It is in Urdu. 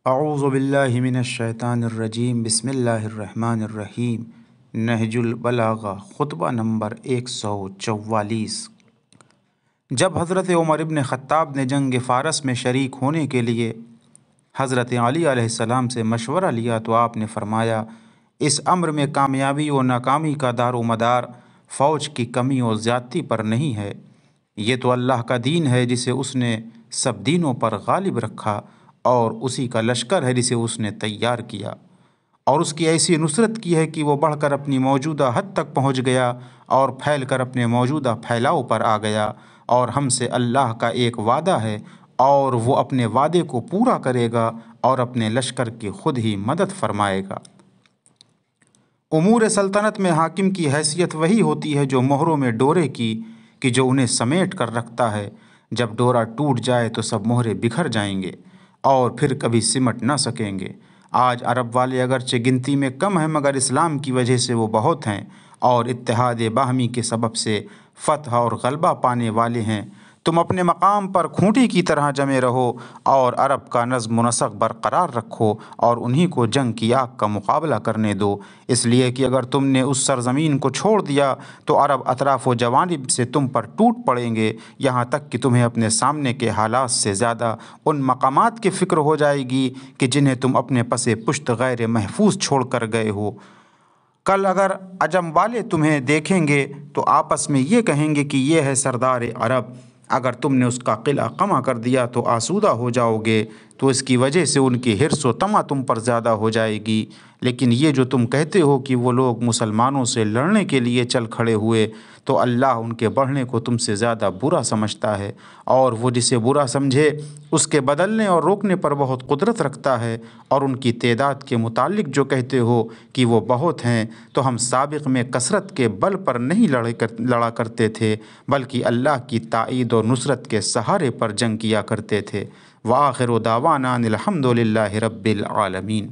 اعوذ باللہ من الشیطان الرجیم بسم اللہ الرحمن الرحیم۔ نہج البلاغہ خطبہ نمبر 144۔ جب حضرت عمر ابن خطاب نے جنگ فارس میں شریک ہونے کے لیے حضرت علی علیہ السلام سے مشورہ لیا تو آپ نے فرمایا، اس امر میں کامیابی و ناکامی کا دار و مدار فوج کی کمی و زیادتی پر نہیں ہے، یہ تو اللہ کا دین ہے جسے اس نے سب دینوں پر غالب رکھا، اور اسی کا لشکر ہے جسے اس نے تیار کیا، اور اس کی ایسی نصرت کی ہے کہ وہ بڑھ کر اپنی موجودہ حد تک پہنچ گیا اور پھیل کر اپنے موجودہ پھیلاؤ پر آ گیا، اور ہم سے اللہ کا ایک وعدہ ہے اور وہ اپنے وعدے کو پورا کرے گا اور اپنے لشکر کی خود ہی مدد فرمائے گا۔ امور سلطنت میں حاکم کی حیثیت وہی ہوتی ہے جو مہروں میں ڈورے کی کہ جو انہیں سمیٹ کر رکھتا ہے، جب ڈورا ٹوٹ جائے تو سب مہرے بکھر جائیں گے اور پھر کبھی سمٹ نہ سکیں گے۔ آج عرب والے اگرچہ گنتی میں کم ہیں مگر اسلام کی وجہ سے وہ بہت ہیں اور اتحاد باہمی کے سبب سے فتح اور غلبہ پانے والے ہیں۔ تم اپنے مقام پر کھونٹی کی طرح جمے رہو اور عرب کا نظم و نسق برقرار رکھو اور انہی کو جنگ کی آگ کا مقابلہ کرنے دو، اس لیے کہ اگر تم نے اس سرزمین کو چھوڑ دیا تو عرب اطراف و جوانب سے تم پر ٹوٹ پڑیں گے، یہاں تک کہ تمہیں اپنے سامنے کے حالات سے زیادہ ان مقامات کی فکر ہو جائے گی کہ جنہیں تم اپنے پس پشت غیر محفوظ چھوڑ کر گئے ہو۔ کل اگر عجم والے تمہیں دیکھیں گے تو آپس میں یہ کہیں گے کہ یہ ہے سردار عرب، اگر تم نے اس کا قلعہ قمع کر دیا تو آسودہ ہو جاؤ گے، تو اس کی وجہ سے ان کی حرص و طمع تم پر زیادہ ہو جائے گی۔ لیکن یہ جو تم کہتے ہو کہ وہ لوگ مسلمانوں سے لڑنے کے لیے چل کھڑے ہوئے، تو اللہ ان کے بڑھنے کو تم سے زیادہ برا سمجھتا ہے، اور وہ جسے برا سمجھے اس کے بدلنے اور روکنے پر بہت قدرت رکھتا ہے۔ اور ان کی تعداد کے متعلق جو کہتے ہو کہ وہ بہت ہیں، تو ہم سابق میں کثرت کے بل پر نہیں لڑا کرتے تھے بلکہ اللہ کی تائید اور نصرت کے سہارے پر جنگ کیا کرتے تھے۔ وآخر دعوانا ان الحمد للہ رب العالمین۔